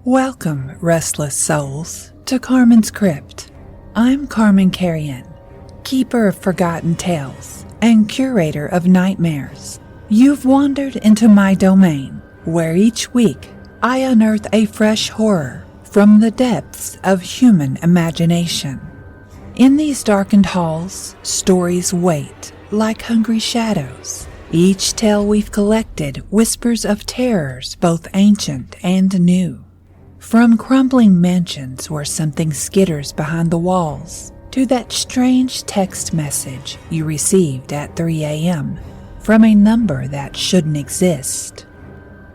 Welcome, restless souls, to Carmen's Crypt. I'm Carmen Carrion, keeper of forgotten tales and curator of nightmares. You've wandered into my domain, where each week I unearth a fresh horror from the depths of human imagination. In these darkened halls, stories wait like hungry shadows. Each tale we've collected whispers of terrors both ancient and new. From crumbling mansions where something skitters behind the walls, to that strange text message you received at 3 a.m. from a number that shouldn't exist.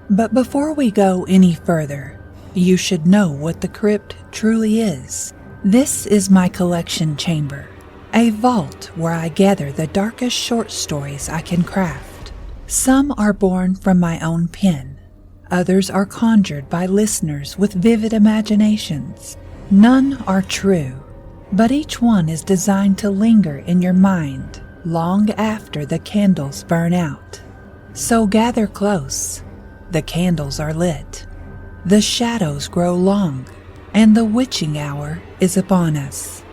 But before we go any further, you should know what the crypt truly is. This is my collection chamber, a vault where I gather the darkest short stories I can craft. Some are born from my own pen. Others are conjured by listeners with vivid imaginations. None are true, but each one is designed to linger in your mind long after the candles burn out. So gather close. The candles are lit. The shadows grow long, and the witching hour is upon us.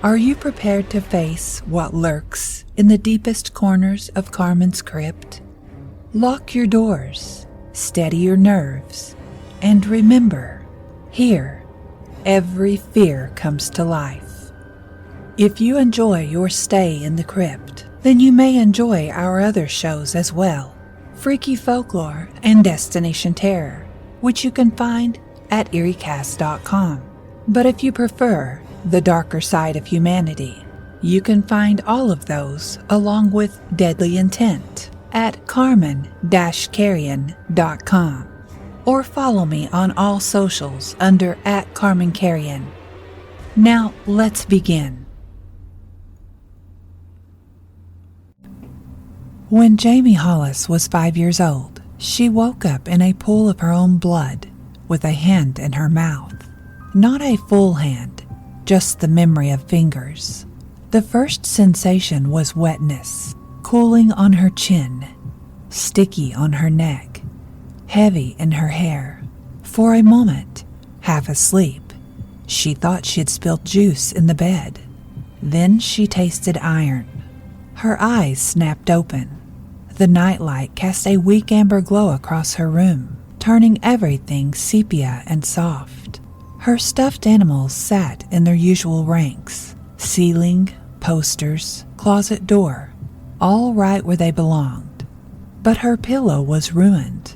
Are you prepared to face what lurks in the deepest corners of Carmen's Crypt? Lock your doors. Steady your nerves, and remember, here, every fear comes to life. If you enjoy your stay in the crypt, then you may enjoy our other shows as well, Freaky Folklore and Destination Terror, which you can find at eeriecast.com. But if you prefer the darker side of humanity, you can find all of those along with Deadly Intent at carmen-carrion.com, or follow me on all socials under @CarmenCarrion. Now let's begin. When Jayme Hollis was 5 years old, she woke up in a pool of her own blood with a hand in her mouth. Not a full hand, just the memory of fingers. The first sensation was wetness, cooling on her chin, sticky on her neck, heavy in her hair. For a moment, half asleep, she thought she had spilled juice in the bed. Then she tasted iron. Her eyes snapped open. The nightlight cast a weak amber glow across her room, turning everything sepia and soft. Her stuffed animals sat in their usual ranks, ceiling, posters, closet door, all right where they belonged. But her pillow was ruined.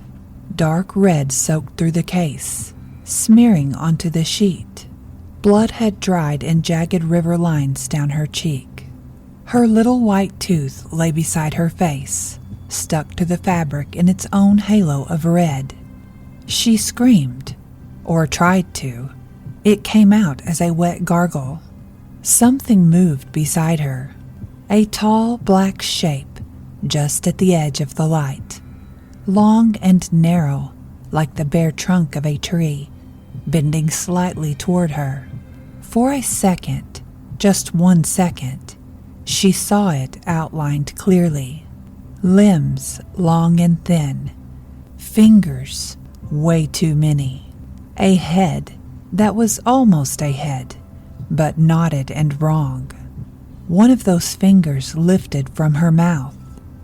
Dark red soaked through the case, smearing onto the sheet. Blood had dried in jagged river lines down her cheek. Her little white tooth lay beside her face, stuck to the fabric in its own halo of red. She screamed, or tried to. It came out as a wet gargle. Something moved beside her. A tall black shape just at the edge of the light, long and narrow like the bare trunk of a tree, bending slightly toward her. For a second, just 1 second, she saw it outlined clearly. Limbs long and thin, fingers way too many, a head that was almost a head, but knotted and wrong. One of those fingers lifted from her mouth.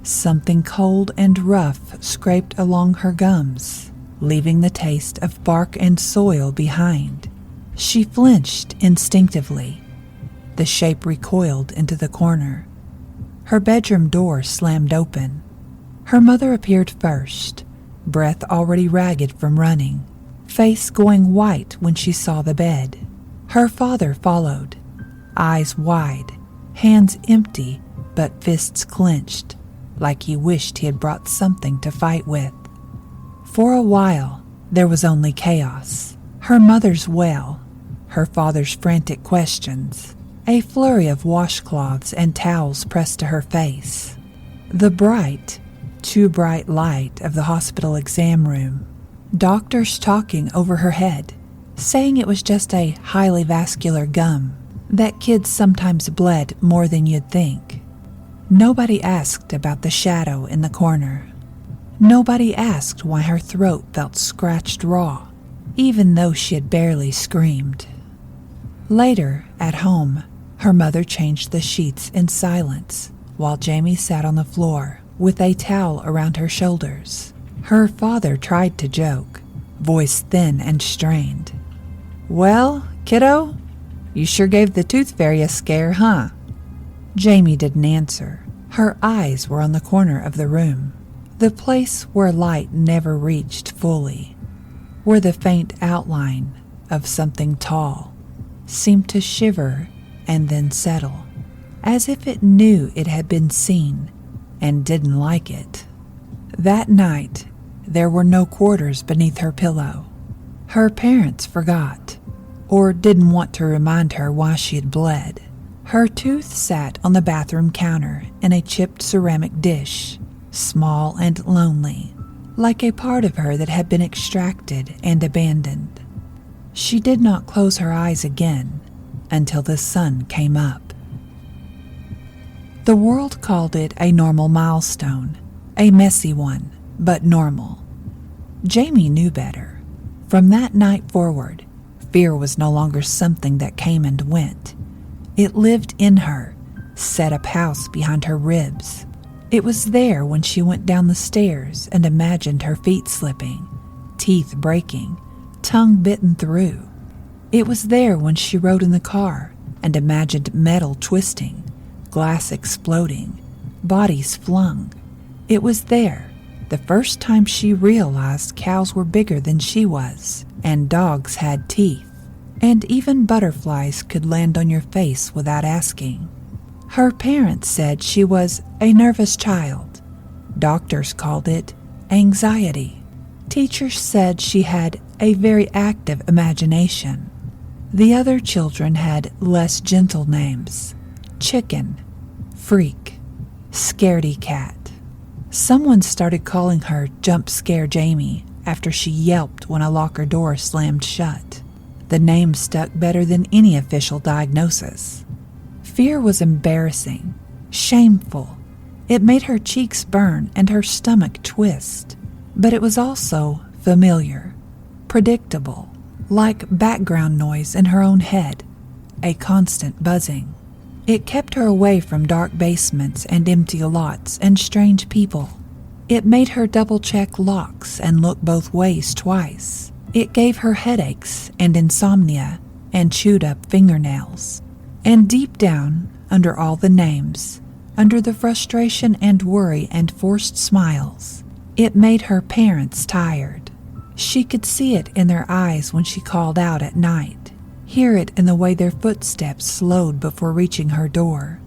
Something cold and rough scraped along her gums, leaving the taste of bark and soil behind. She flinched instinctively. The shape recoiled into the corner. Her bedroom door slammed open. Her mother appeared first, breath already ragged from running, face going white when she saw the bed. Her father followed, eyes wide, hands empty but fists clenched, like he wished he had brought something to fight with. For a while, there was only chaos. Her mother's wail, her father's frantic questions, a flurry of washcloths and towels pressed to her face, the bright, too bright light of the hospital exam room, doctors talking over her head, saying it was just a highly vascular gum, that kids sometimes bled more than you'd think. Nobody asked about the shadow in the corner. Nobody asked why her throat felt scratched raw. even though she had barely screamed. Later, at home, her mother changed the sheets in silence while Jayme sat on the floor with a towel around her shoulders. Her father tried to joke, voice thin and strained. "Well, kiddo, you sure gave the tooth fairy a scare, huh?" Jayme didn't answer. Her eyes were on the corner of the room, the place where light never reached fully, where the faint outline of something tall seemed to shiver and then settle, as if it knew it had been seen and didn't like it. That night, there were no quarters beneath her pillow. Her parents forgot, or didn't want to remind her why she had bled. Her tooth sat on the bathroom counter in a chipped ceramic dish, small and lonely, like a part of her that had been extracted and abandoned. She did not close her eyes again until the sun came up. The world called it a normal milestone, a messy one, but normal. Jayme knew better. From that night forward, fear was no longer something that came and went. It lived in her, set up house behind her ribs. It was there when she went down the stairs and imagined her feet slipping, teeth breaking, tongue bitten through. It was there when she rode in the car and imagined metal twisting, glass exploding, bodies flung. It was there, the first time she realized cows were bigger than she was, and dogs had teeth, and even butterflies could land on your face without asking. Her parents said she was a nervous child. Doctors called it anxiety. Teachers said she had a very active imagination. The other children had less gentle names: chicken, freak, scaredy cat. Someone started calling her Jump Scare Jayme after she yelped when a locker door slammed shut. The name stuck better than any official diagnosis. Fear was embarrassing, shameful. It made her cheeks burn and her stomach twist. But it was also familiar, predictable, like background noise in her own head, a constant buzzing. It kept her away from dark basements and empty lots and strange people. It made her double-check locks and look both ways twice. It gave her headaches and insomnia and chewed-up fingernails. And deep down, under all the names, under the frustration and worry and forced smiles, it made her parents tired. She could see it in their eyes when she called out at night, hear it in the way their footsteps slowed before reaching her door.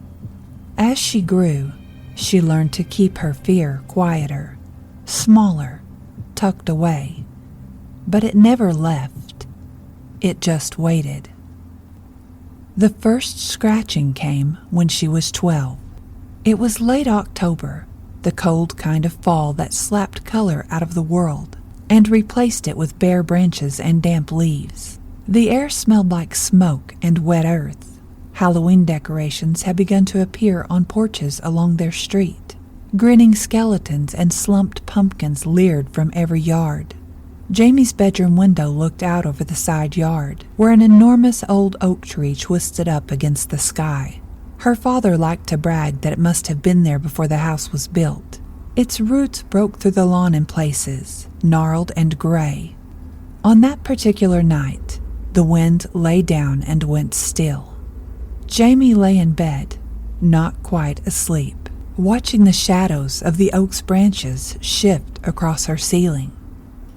As she grew, she learned to keep her fear quieter, smaller, tucked away. But it never left. It just waited. The first scratching came when she was 12. It was late October, the cold kind of fall that slapped color out of the world and replaced it with bare branches and damp leaves. The air smelled like smoke and wet earth. Halloween decorations had begun to appear on porches along their street. Grinning skeletons and slumped pumpkins leered from every yard. Jayme's bedroom window looked out over the side yard, where an enormous old oak tree twisted up against the sky. Her father liked to brag that it must have been there before the house was built. Its roots broke through the lawn in places, gnarled and gray. On that particular night, the wind lay down and went still. Jayme lay in bed, not quite asleep, watching the shadows of the oak's branches shift across her ceiling.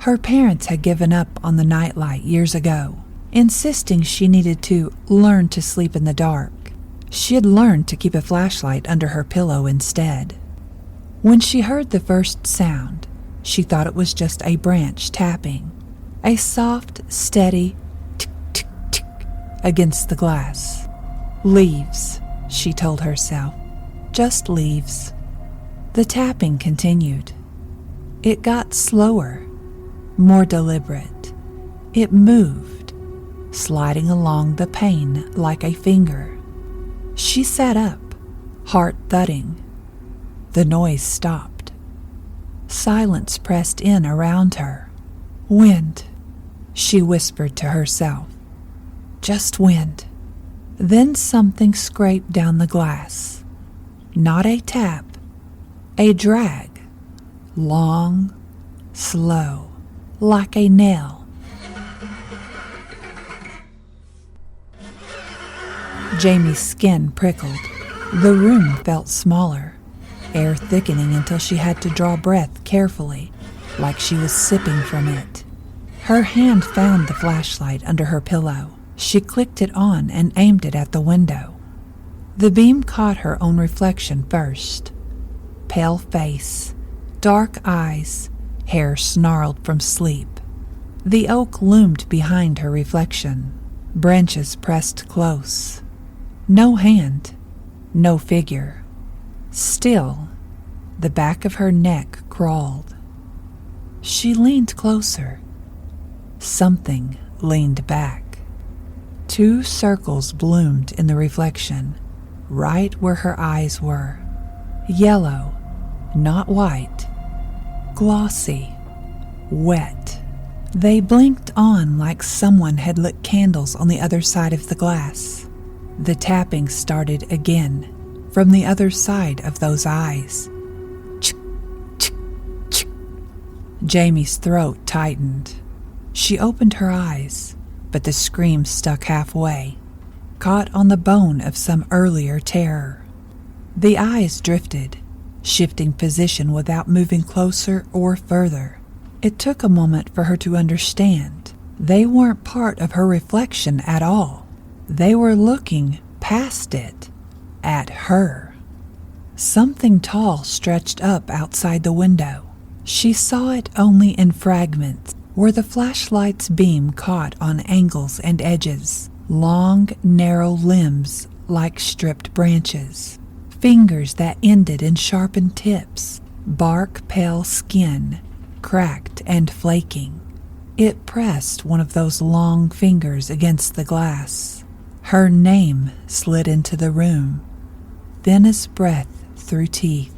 Her parents had given up on the nightlight years ago, insisting she needed to learn to sleep in the dark. She had learned to keep a flashlight under her pillow instead. When she heard the first sound, she thought it was just a branch tapping, a soft, steady tick-tick-tick against the glass. Leaves, she told herself, just leaves. The tapping continued. It got slower, more deliberate. It moved, sliding along the pane like a finger. She sat up, heart thudding. The noise stopped. Silence pressed in around her. Wind. she whispered to herself. Just wind. Then something scraped down the glass. Not a tap, a drag. Long, slow, like a nail. Jayme's skin prickled. The room felt smaller, air thickening until she had to draw breath carefully, like she was sipping from it. Her hand found the flashlight under her pillow. She clicked it on and aimed it at the window. The beam caught her own reflection first. Pale face, dark eyes, hair snarled from sleep. The oak loomed behind her reflection, branches pressed close. No hand, no figure. Still, the back of her neck crawled. She leaned closer. Something leaned back. 2 circles bloomed in the reflection, right where her eyes were. Yellow, not white. Glossy, wet. They blinked on like someone had lit candles on the other side of the glass. The tapping started again, from the other side of those eyes. Chick, chick, chick. Jayme's throat tightened. She opened her eyes, but the scream stuck halfway, caught on the bone of some earlier terror. The eyes drifted, shifting position without moving closer or further. It took a moment for her to understand. They weren't part of her reflection at all. They were looking past it, at her. Something tall stretched up outside the window. She saw it only in fragments, where the flashlight's beam caught on angles and edges, long, narrow limbs like stripped branches, fingers that ended in sharpened tips, bark pale skin, cracked and flaking. It pressed one of those long fingers against the glass. Her name slid into the room, thin as breath through teeth.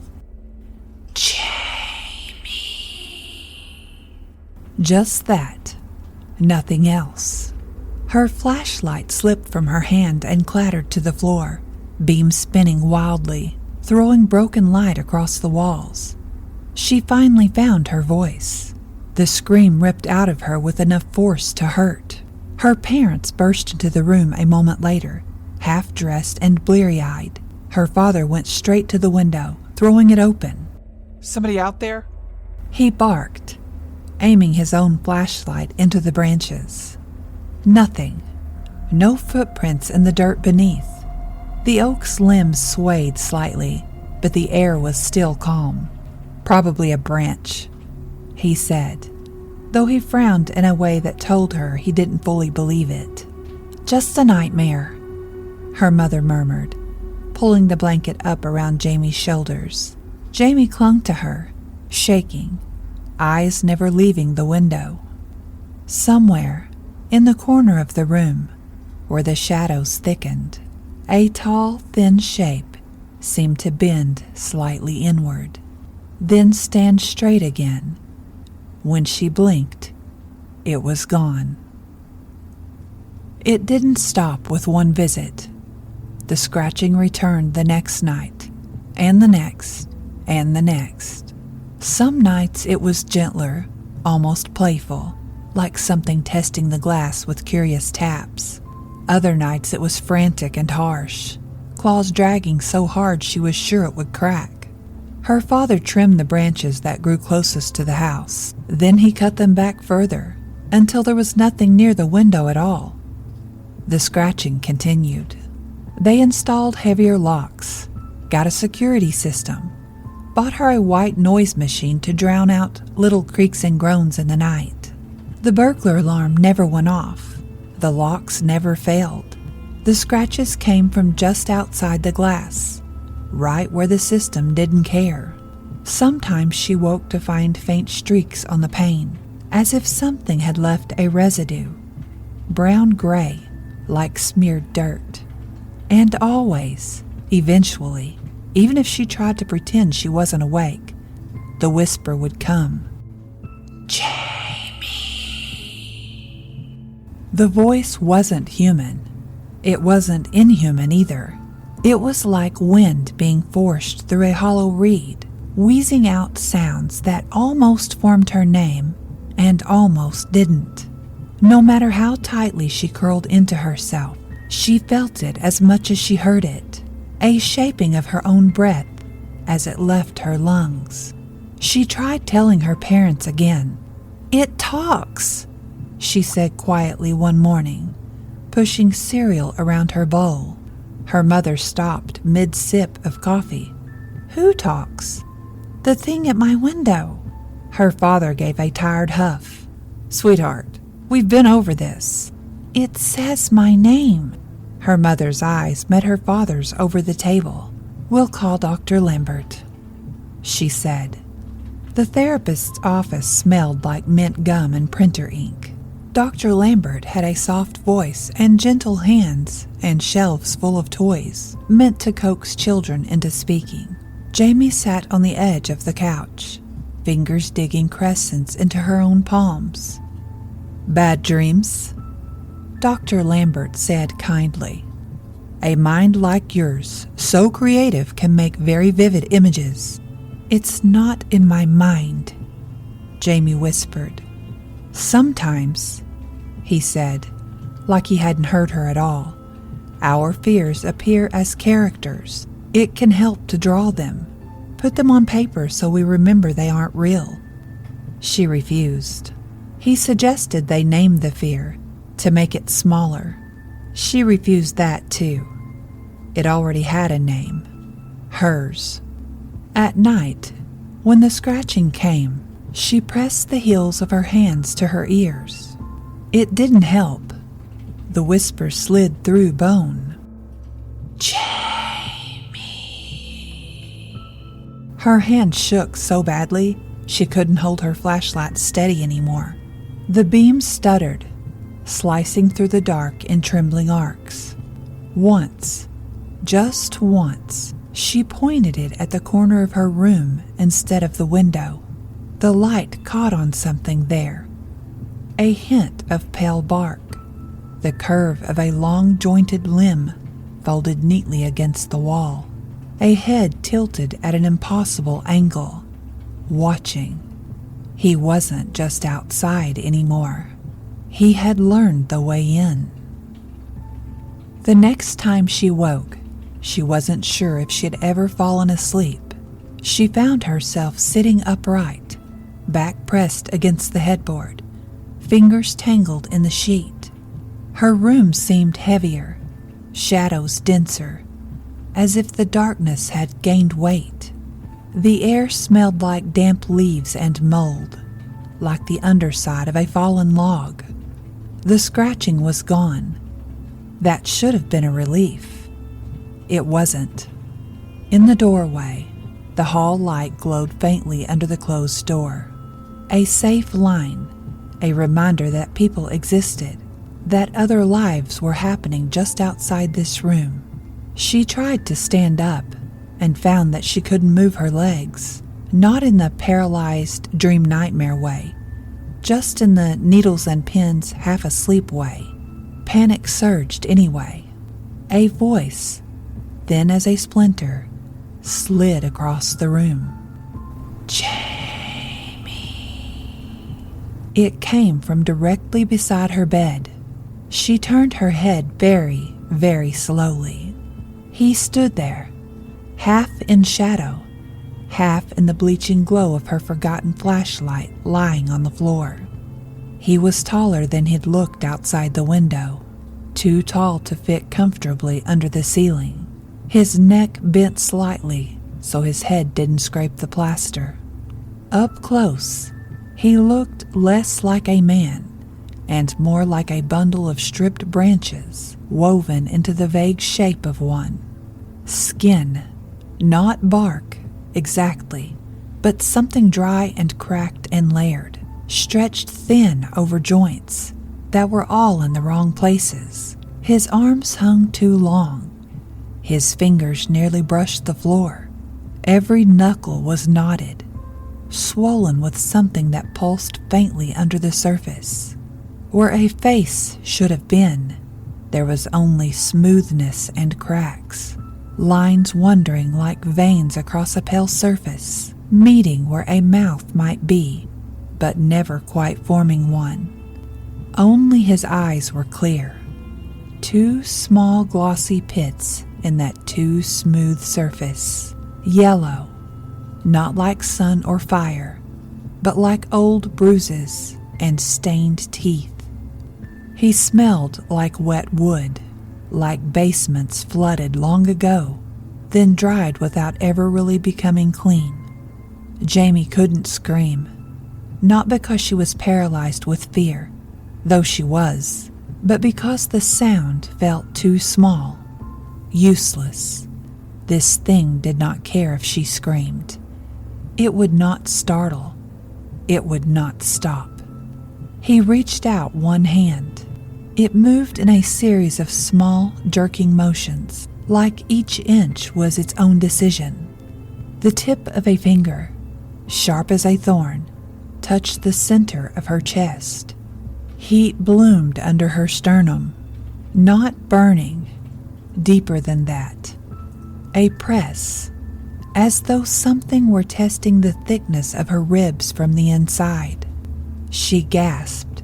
Just that, nothing else. Her flashlight slipped from her hand and clattered to the floor, beam spinning wildly, throwing broken light across the walls. She finally found her voice. The scream ripped out of her with enough force to hurt. Her parents burst into the room a moment later, half-dressed and bleary-eyed. Her father went straight to the window, throwing it open. "Somebody out there?" He barked, aiming his own flashlight into the branches. Nothing. No footprints in the dirt beneath. The oak's limbs swayed slightly, but the air was still calm. Probably a branch, he said, though he frowned in a way that told her he didn't fully believe it. Just a nightmare, her mother murmured, pulling the blanket up around Jayme's shoulders. Jayme clung to her, shaking, eyes never leaving the window. Somewhere, in the corner of the room, where the shadows thickened, a tall, thin shape seemed to bend slightly inward, then stand straight again. When she blinked, it was gone. It didn't stop with one visit. The scratching returned the next night, and the next, and the next. Some nights it was gentler, almost playful, like something testing the glass with curious taps. Other nights it was frantic and harsh, claws dragging so hard she was sure it would crack. Her father trimmed the branches that grew closest to the house. Then he cut them back further, until there was nothing near the window at all. The scratching continued. They installed heavier locks, got a security system, bought her a white noise machine to drown out little creaks and groans in the night. The burglar alarm never went off. The locks never failed. The scratches came from just outside the glass, right where the system didn't care. Sometimes she woke to find faint streaks on the pane, as if something had left a residue, brown-gray, like smeared dirt. And always, eventually, even if she tried to pretend she wasn't awake, the whisper would come. Jayme. The voice wasn't human. It wasn't inhuman either. It was like wind being forced through a hollow reed, wheezing out sounds that almost formed her name and almost didn't. No matter how tightly she curled into herself, she felt it as much as she heard it, a shaping of her own breath as it left her lungs. She tried telling her parents again. "It talks," she said quietly one morning, pushing cereal around her bowl. Her mother stopped mid-sip of coffee. "Who talks?" "The thing at my window." Her father gave a tired huff. "Sweetheart, we've been over this." "It says my name." Her mother's eyes met her father's over the table. "We'll call Dr. Lambert," she said. The therapist's office smelled like mint gum and printer ink. Dr. Lambert had a soft voice and gentle hands and shelves full of toys, meant to coax children into speaking. Jayme sat on the edge of the couch, fingers digging crescents into her own palms. "Bad dreams?" Dr. Lambert said kindly. "A mind like yours, so creative, can make very vivid images." "It's not in my mind," Jayme whispered. "Sometimes," he said, like he hadn't heard her at all, "our fears appear as characters. It can help to draw them, put them on paper so we remember they aren't real." She refused. He suggested they name the fear to make it smaller. She refused that too. It already had a name. Hers. At night, when the scratching came, she pressed the heels of her hands to her ears. It didn't help. The whisper slid through bone. "Jayme." Her hand shook so badly she couldn't hold her flashlight steady anymore. The beam stuttered, slicing through the dark in trembling arcs. Once, just once, she pointed it at the corner of her room instead of the window. The light caught on something there. A hint of pale bark, the curve of a long jointed limb folded neatly against the wall, a head tilted at an impossible angle, watching. He wasn't just outside anymore. He had learned the way in. The next time she woke, she wasn't sure if she'd ever fallen asleep. She found herself sitting upright, back pressed against the headboard, fingers tangled in the sheet. Her room seemed heavier, shadows denser, as if the darkness had gained weight. The air smelled like damp leaves and mold, like the underside of a fallen log. The scratching was gone. That should have been a relief. It wasn't. In the doorway, the hall light glowed faintly under the closed door. A safe line, a reminder that people existed, that other lives were happening just outside this room. She tried to stand up and found that she couldn't move her legs, not in the paralyzed dream nightmare way, just in the needles and pins half asleep way. Panic surged anyway. A voice, thin as a splinter, slid across the room. "Jayme." It came from directly beside her bed. She turned her head very, very slowly. He stood there, half in shadow, half in the bleaching glow of her forgotten flashlight lying on the floor. He was taller than he'd looked outside the window, too tall to fit comfortably under the ceiling. His neck bent slightly so his head didn't scrape the plaster. Up close, he looked less like a man and more like a bundle of stripped branches woven into the vague shape of one. Skin, not bark, exactly, but something dry and cracked and layered, stretched thin over joints that were all in the wrong places. His arms hung too long. His fingers nearly brushed the floor. Every knuckle was knotted, swollen with something that pulsed faintly under the surface. Where a face should have been, there was only smoothness and cracks, lines wandering like veins across a pale surface, meeting where a mouth might be, but never quite forming one. Only his eyes were clear, two small glossy pits in that too smooth surface, yellow, not like sun or fire, but like old bruises and stained teeth. He smelled like wet wood, like basements flooded long ago, then dried without ever really becoming clean. Jayme couldn't scream, not because she was paralyzed with fear, though she was, but because the sound felt too small, useless. This thing did not care if she screamed. It would not startle. It would not stop. He reached out one hand. It moved in a series of small, jerking motions, like each inch was its own decision. The tip of a finger, sharp as a thorn, touched the center of her chest. Heat bloomed under her sternum, not burning, deeper than that. A press, as though something were testing the thickness of her ribs from the inside. She gasped.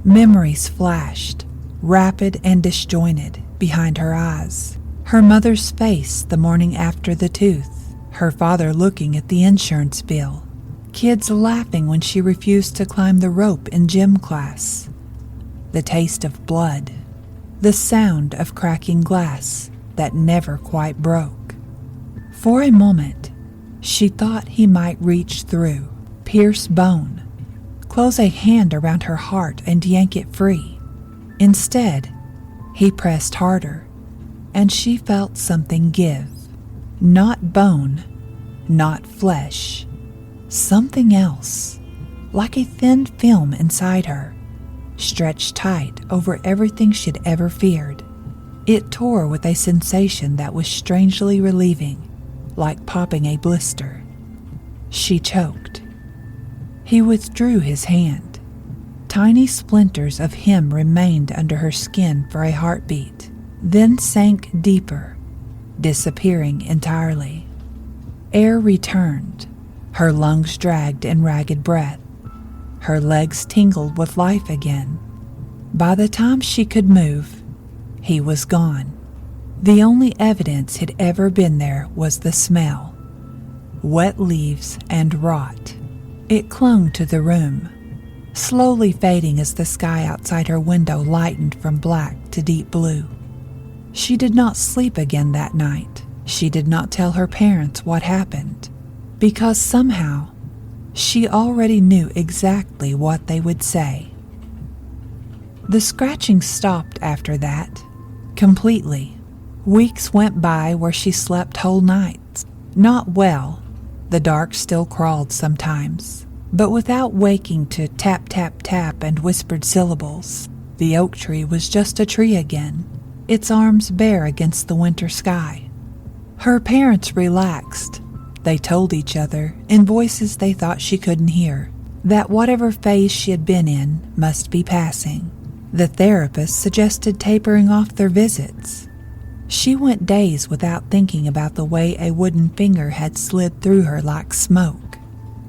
Memories flashed, rapid and disjointed, behind her eyes. Her mother's face the morning after the tooth, her father looking at the insurance bill, kids laughing when she refused to climb the rope in gym class, the taste of blood, the sound of cracking glass that never quite broke. For a moment, she thought he might reach through, pierce bone, close a hand around her heart and yank it free. Instead, he pressed harder, and she felt something give. Not bone, not flesh. Something else, like a thin film inside her, stretched tight over everything she'd ever feared. It tore with a sensation that was strangely relieving, like popping a blister. She choked. He withdrew his hand. Tiny splinters of him remained under her skin for a heartbeat, then sank deeper, disappearing entirely. Air returned. Her lungs dragged in ragged breath. Her legs tingled with life again. By the time she could move, he was gone. The only evidence he'd ever been there was the smell. Wet leaves and rot. It clung to the room, slowly fading as the sky outside her window lightened from black to deep blue. She did not sleep again that night. She did not tell her parents what happened, because somehow she already knew exactly what they would say. The scratching stopped after that, completely. Weeks went by where she slept whole nights. Not well. The dark still crawled sometimes, but without waking to tap, tap, tap and whispered syllables. The oak tree was just a tree again, its arms bare against the winter sky. Her parents relaxed. They told each other, in voices they thought she couldn't hear, that whatever phase she had been in must be passing. The therapist suggested tapering off their visits. She went days without thinking about the way a wooden finger had slid through her like smoke.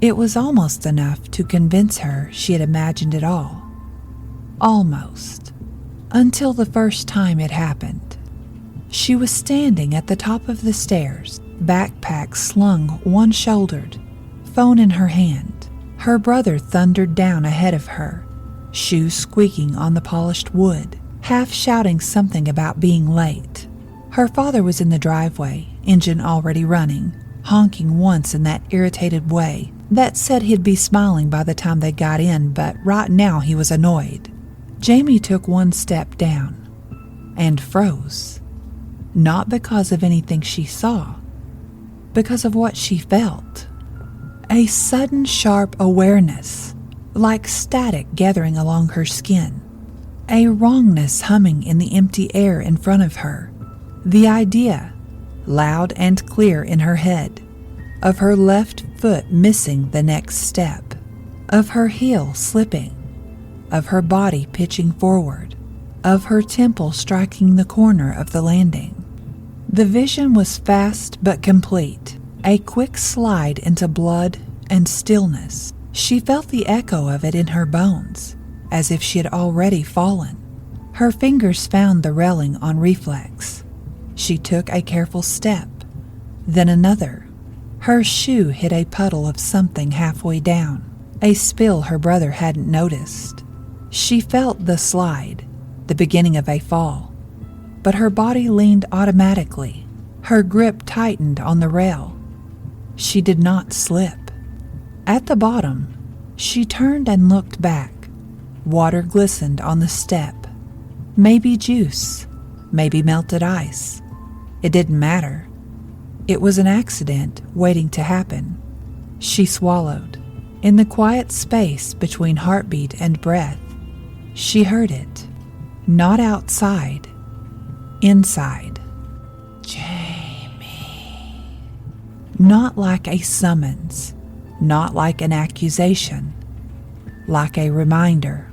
It was almost enough to convince her she had imagined it all. Almost. Until the first time it happened. She was standing at the top of the stairs, backpack slung one-shouldered, phone in her hand. Her brother thundered down ahead of her, shoes squeaking on the polished wood, half shouting something about being late. Her father was in the driveway, engine already running, honking once in that irritated way that said he'd be smiling by the time they got in, but right now he was annoyed. Jayme took one step down and froze, not because of anything she saw, because of what she felt. A sudden sharp awareness, like static gathering along her skin, a wrongness humming in the empty air in front of her. The idea, loud and clear in her head, of her left foot missing the next step, of her heel slipping, of her body pitching forward, of her temple striking the corner of the landing. The vision was fast but complete, a quick slide into blood and stillness. She felt the echo of it in her bones, as if she had already fallen. Her fingers found the railing on reflex. She took a careful step, then another. Her shoe hit a puddle of something halfway down, a spill her brother hadn't noticed. She felt the slide, the beginning of a fall, but her body leaned automatically. Her grip tightened on the rail. She did not slip. At the bottom, she turned and looked back. Water glistened on the step. Maybe juice, maybe melted ice. It didn't matter. It was an accident waiting to happen. She swallowed. In the quiet space between heartbeat and breath, she heard it. Not outside, inside. Jayme. Not like a summons, not like an accusation, like a reminder.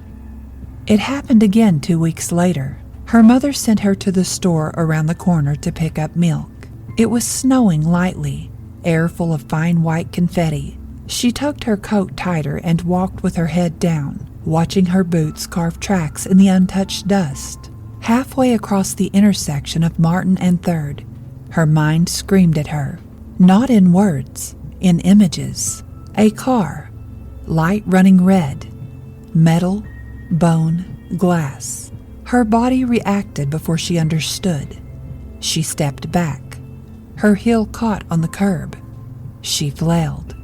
It happened again 2 weeks later. Her mother sent her to the store around the corner to pick up milk. It was snowing lightly, air full of fine white confetti. She tucked her coat tighter and walked with her head down, watching her boots carve tracks in the untouched dust. Halfway across the intersection of Martin and 3rd, her mind screamed at her, not in words, in images. A car, light running red, metal, bone, glass. Her body reacted before she understood. She stepped back. Her heel caught on the curb. She flailed.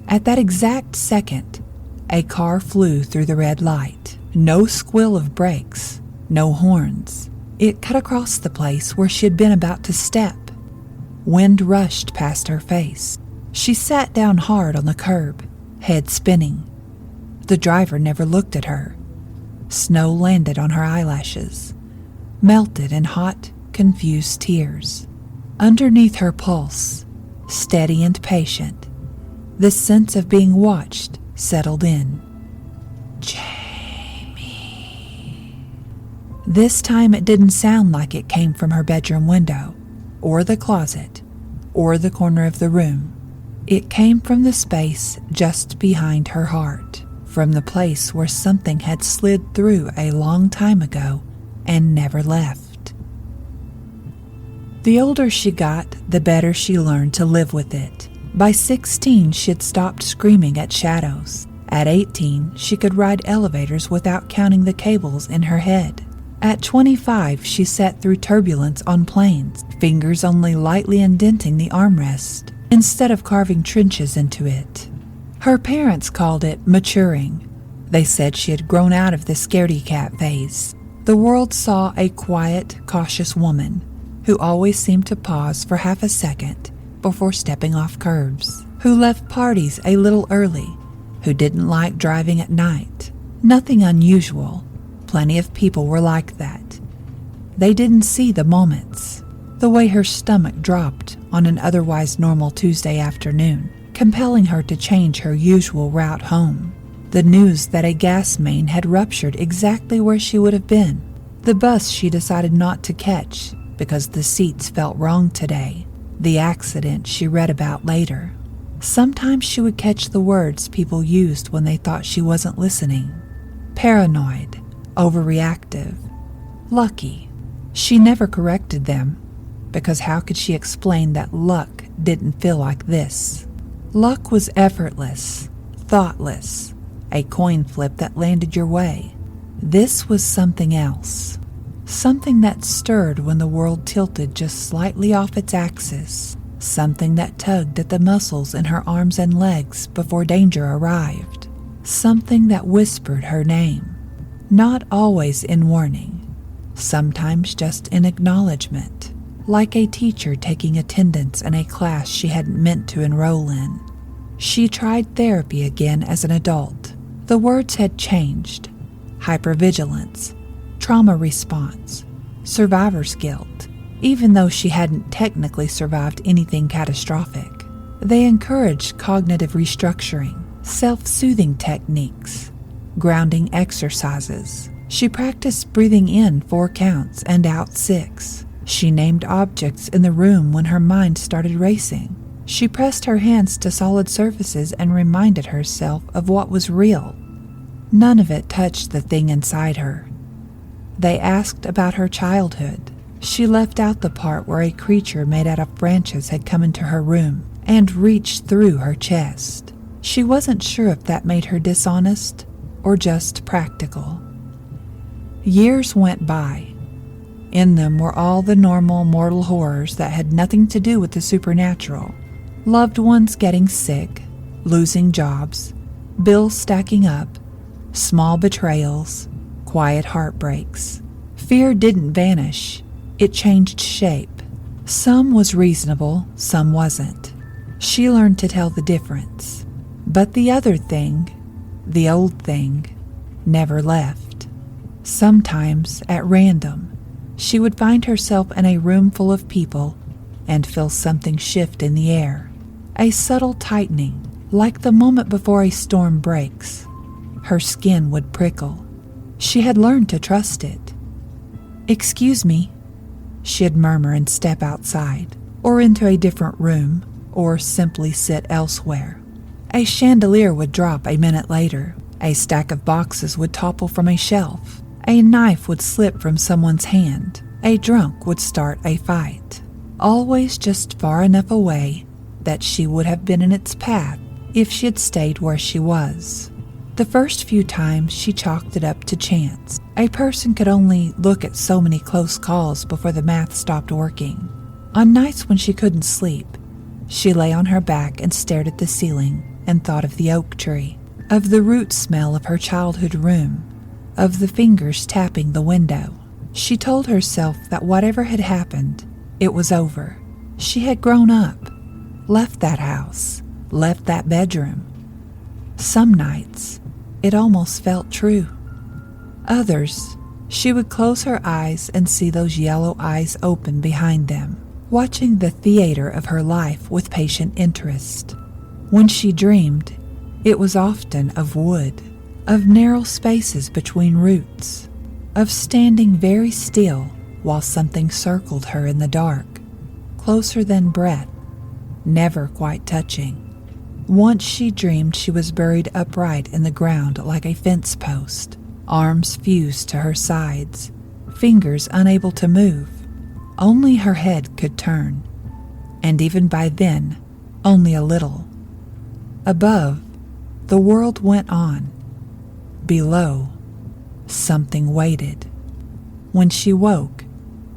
At that exact second, a car flew through the red light. No squill of brakes, no horns. It cut across the place where she had been about to step. Wind rushed past her face. She sat down hard on the curb, head spinning. The driver never looked at her. Snow landed on her eyelashes, melted in hot, confused tears. Underneath her pulse, steady and patient, the sense of being watched settled in. Jayme. This time it didn't sound like it came from her bedroom window, or the closet, or the corner of the room. It came from the space just behind her heart, from the place where something had slid through a long time ago and never left. The older she got, the better she learned to live with it. By 16, she had stopped screaming at shadows. At 18, she could ride elevators without counting the cables in her head. At 25, she sat through turbulence on planes, fingers only lightly indenting the armrest, instead of carving trenches into it. Her parents called it maturing. They said she had grown out of the scaredy cat phase. The world saw a quiet, cautious woman who always seemed to pause for half a second before stepping off curbs, who left parties a little early, who didn't like driving at night. Nothing unusual. Plenty of people were like that. They didn't see the moments, the way her stomach dropped on an otherwise normal Tuesday afternoon, compelling her to change her usual route home. The news that a gas main had ruptured exactly where she would have been. The bus she decided not to catch because the seats felt wrong today. The accident she read about later. Sometimes she would catch the words people used when they thought she wasn't listening. Paranoid, overreactive, lucky. She never corrected them, because how could she explain that luck didn't feel like this? Luck was effortless, thoughtless, a coin flip that landed your way. This was something else. Something that stirred when the world tilted just slightly off its axis. Something that tugged at the muscles in her arms and legs before danger arrived. Something that whispered her name. Not always in warning. Sometimes just in acknowledgement. Like a teacher taking attendance in a class she hadn't meant to enroll in. She tried therapy again as an adult. The words had changed. Hypervigilance. Trauma response, survivor's guilt, even though she hadn't technically survived anything catastrophic. They encouraged cognitive restructuring, self-soothing techniques, grounding exercises. She practiced breathing in 4 counts and out 6. She named objects in the room when her mind started racing. She pressed her hands to solid surfaces and reminded herself of what was real. None of it touched the thing inside her. They asked about her childhood. She left out the part where a creature made out of branches had come into her room and reached through her chest. She wasn't sure if that made her dishonest or just practical. Years went by. In them were all the normal mortal horrors that had nothing to do with the supernatural. Loved ones getting sick, losing jobs, bills stacking up, small betrayals, quiet heartbreaks. Fear didn't vanish. It changed shape. Some was reasonable, some wasn't. She learned to tell the difference. But the other thing, the old thing, never left. Sometimes, at random, she would find herself in a room full of people and feel something shift in the air. A subtle tightening, like the moment before a storm breaks. Her skin would prickle. She had learned to trust it. "Excuse me," she'd murmur and step outside, or into a different room, or simply sit elsewhere. A chandelier would drop a minute later. A stack of boxes would topple from a shelf. A knife would slip from someone's hand. A drunk would start a fight. Always just far enough away that she would have been in its path if she had stayed where she was. The first few times she chalked it up to chance. A person could only look at so many close calls before the math stopped working. On nights when she couldn't sleep, she lay on her back and stared at the ceiling and thought of the oak tree, of the root smell of her childhood room, of the fingers tapping the window. She told herself that whatever had happened, it was over. She had grown up, left that house, left that bedroom. Some nights, it almost felt true. Others, she would close her eyes and see those yellow eyes open behind them, watching the theater of her life with patient interest. When she dreamed, it was often of wood, of narrow spaces between roots, of standing very still while something circled her in the dark, closer than breath, never quite touching. Once she dreamed she was buried upright in the ground like a fence post, arms fused to her sides, fingers unable to move. Only her head could turn, and even by then, only a little. Above, the world went on. Below, something waited. When she woke,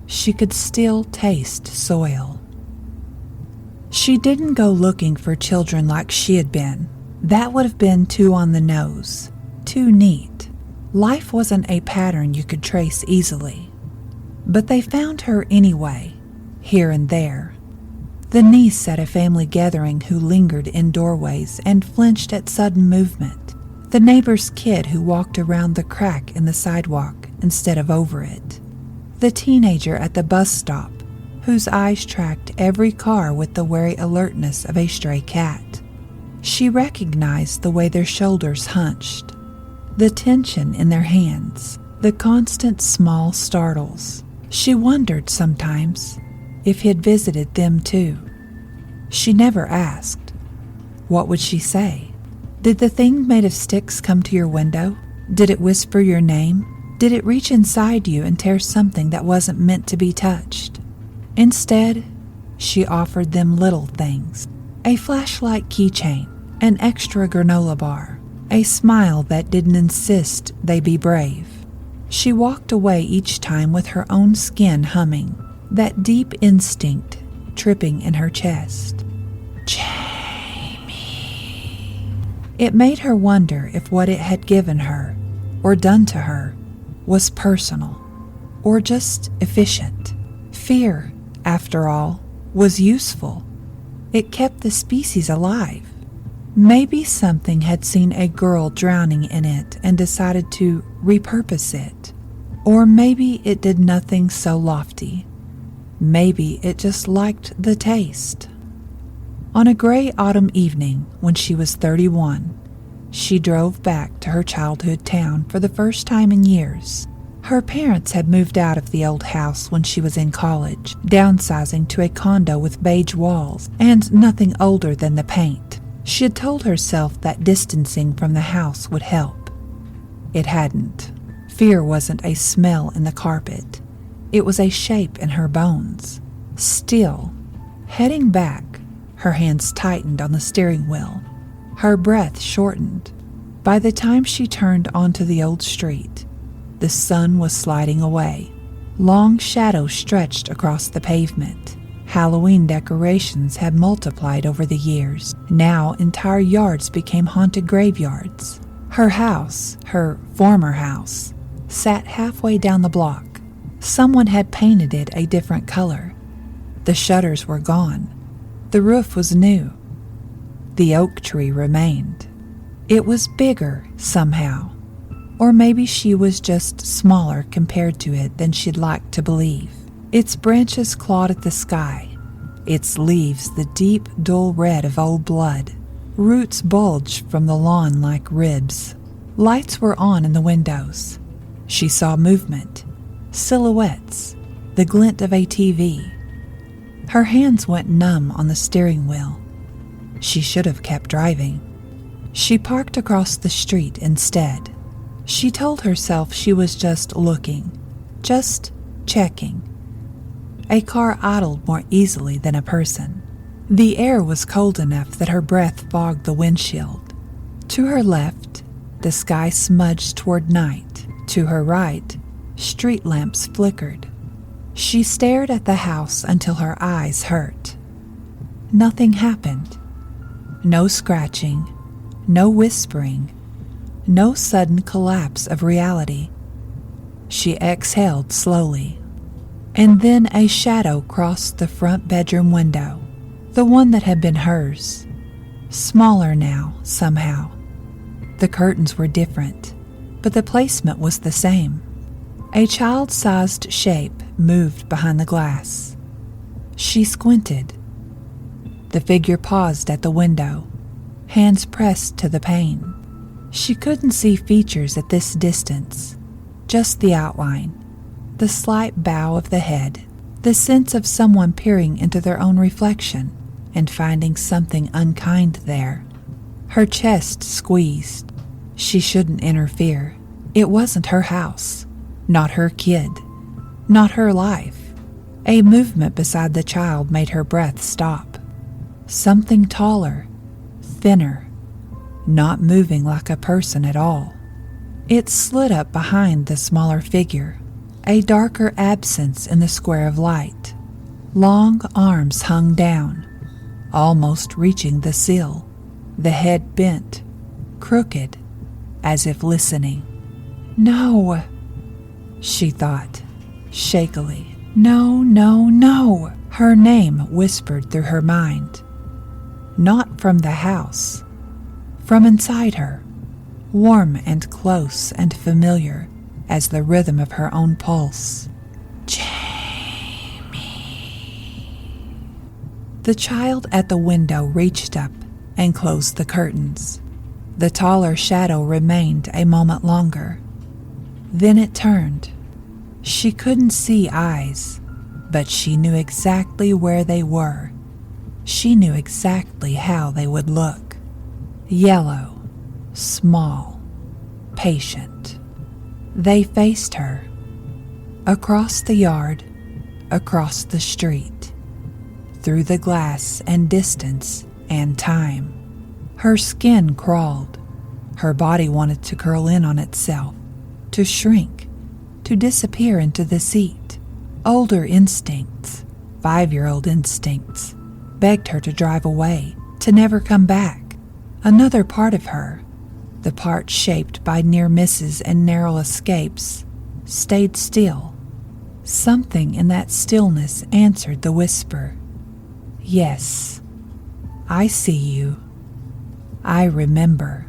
she could still taste soil. She didn't go looking for children like she had been. That would have been too on the nose, too neat. Life wasn't a pattern you could trace easily. But they found her anyway, here and there. The niece at a family gathering who lingered in doorways and flinched at sudden movement. The neighbor's kid who walked around the crack in the sidewalk instead of over it. The teenager at the bus stop whose eyes tracked every car with the wary alertness of a stray cat. She recognized the way their shoulders hunched, the tension in their hands, the constant small startles. She wondered sometimes if he had visited them too. She never asked. What would she say? Did the thing made of sticks come to your window? Did it whisper your name? Did it reach inside you and tear something that wasn't meant to be touched? Instead, she offered them little things. A flashlight keychain, an extra granola bar, a smile that didn't insist they be brave. She walked away each time with her own skin humming, that deep instinct tripping in her chest. Jayme. It made her wonder if what it had given her, or done to her, was personal, or just efficient. Fear, after all, was useful. It kept the species alive. Maybe something had seen a girl drowning in it and decided to repurpose it. Or maybe it did nothing so lofty. Maybe it just liked the taste. On a gray autumn evening when she was 31, She drove back to her childhood town for the first time in years. Her parents had moved out of the old house when she was in college, downsizing to a condo with beige walls and nothing older than the paint. She had told herself that distancing from the house would help. It hadn't. Fear wasn't a smell in the carpet. It was a shape in her bones. Still, heading back, her hands tightened on the steering wheel. Her breath shortened. By the time she turned onto the old street, the sun was sliding away. Long shadows stretched across the pavement. Halloween decorations had multiplied over the years. Now entire yards became haunted graveyards. Her house, her former house, sat halfway down the block. Someone had painted it a different color. The shutters were gone. The roof was new. The oak tree remained. It was bigger somehow. Or maybe she was just smaller compared to it than she'd like to believe. Its branches clawed at the sky. Its leaves the deep, dull red of old blood. Roots bulged from the lawn like ribs. Lights were on in the windows. She saw movement, silhouettes, the glint of a TV. Her hands went numb on the steering wheel. She should have kept driving. She parked across the street instead. She told herself she was just looking, just checking. A car idled more easily than a person. The air was cold enough that her breath fogged the windshield. To her left, the sky smudged toward night. To her right, street lamps flickered. She stared at the house until her eyes hurt. Nothing happened. No scratching, no whispering, no sudden collapse of reality. She exhaled slowly, and then a shadow crossed the front bedroom window, the one that had been hers. Smaller now, somehow. The curtains were different, but the placement was the same. A child-sized shape moved behind the glass. She squinted. The figure paused at the window, hands pressed to the pane. She couldn't see features at this distance, just the outline, the slight bow of the head, the sense of someone peering into their own reflection and finding something unkind there. Her chest squeezed. She shouldn't interfere. It wasn't her house, not her kid, not her life. A movement beside the child made her breath stop. Something taller, thinner, not moving like a person at all. It slid up behind the smaller figure, a darker absence in the square of light. Long arms hung down, almost reaching the sill, the head bent, crooked, as if listening. No, she thought, shakily. No, no, no. Her name whispered through her mind. Not from the house. From inside her, warm and close and familiar as the rhythm of her own pulse. Jayme. The child at the window reached up and closed the curtains. The taller shadow remained a moment longer. Then it turned. She couldn't see eyes, but she knew exactly where they were. She knew exactly how they would look. Yellow, small, patient. They faced her. Across the yard, across the street, through the glass and distance and time. Her skin crawled. Her body wanted to curl in on itself, to shrink, to disappear into the seat. Older instincts, 5-year-old instincts, begged her to drive away, to never come back. Another part of her, the part shaped by near misses and narrow escapes, stayed still. Something in that stillness answered the whisper. Yes, I see you. I remember.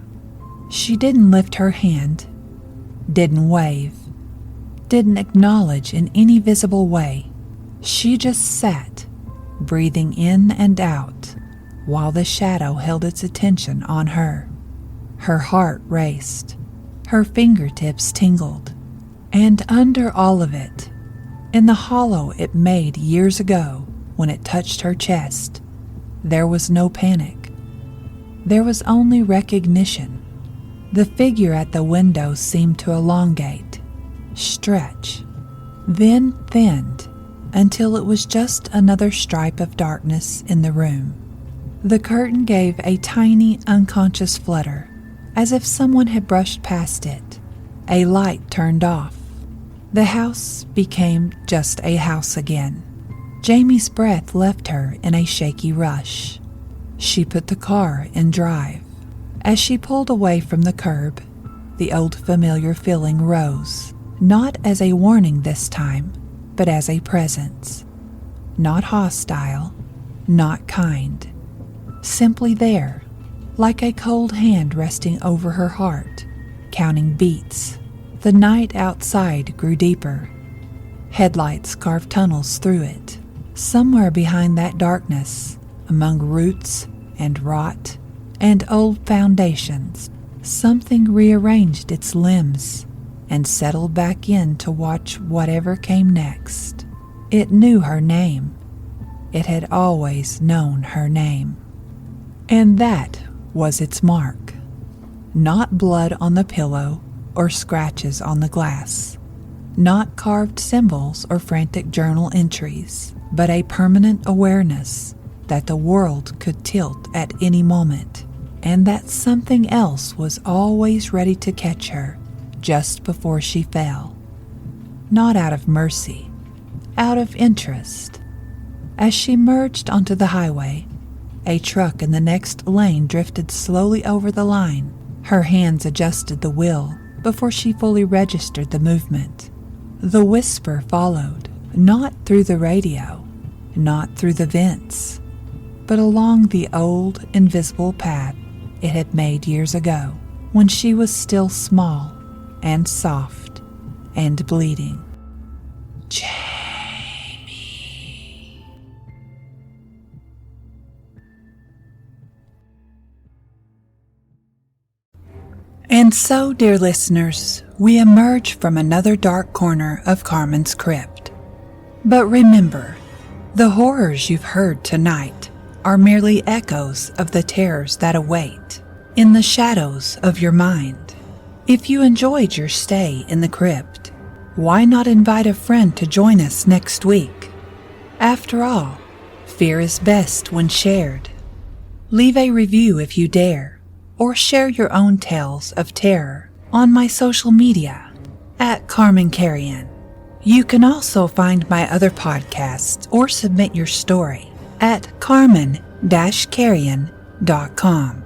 She didn't lift her hand, didn't wave, didn't acknowledge in any visible way. She just sat, breathing in and out, while the shadow held its attention on her. Her heart raced. Her fingertips tingled. And under all of it, in the hollow it made years ago when it touched her chest, there was no panic. There was only recognition. The figure at the window seemed to elongate, stretch, then thinned until it was just another stripe of darkness in the room. The curtain gave a tiny, unconscious flutter, as if someone had brushed past it. A light turned off. The house became just a house again. Jayme's breath left her in a shaky rush. She put the car in drive. As she pulled away from the curb, the old familiar feeling rose, not as a warning this time, but as a presence. Not hostile, not kind. Simply there, like a cold hand resting over her heart, counting beats. The night outside grew deeper. Headlights carved tunnels through it. Somewhere behind that darkness, among roots and rot and old foundations, something rearranged its limbs and settled back in to watch whatever came next. It knew her name. It had always known her name. And that was its mark. Not blood on the pillow or scratches on the glass. Not carved symbols or frantic journal entries, but a permanent awareness that the world could tilt at any moment, and that something else was always ready to catch her just before she fell. Not out of mercy, out of interest. As she merged onto the highway, a truck in the next lane drifted slowly over the line. Her hands adjusted the wheel before she fully registered the movement. The whisper followed, not through the radio, not through the vents, but along the old, invisible path it had made years ago, when she was still small and soft and bleeding. Jayme. And so, dear listeners, we emerge from another dark corner of Carmen's crypt. But remember, the horrors you've heard tonight are merely echoes of the terrors that await in the shadows of your mind. If you enjoyed your stay in the crypt, why not invite a friend to join us next week? After all, fear is best when shared. Leave a review if you dare, or share your own tales of terror on my social media at Carmen Carrion. You can also find my other podcasts or submit your story at carmen-carrion.com.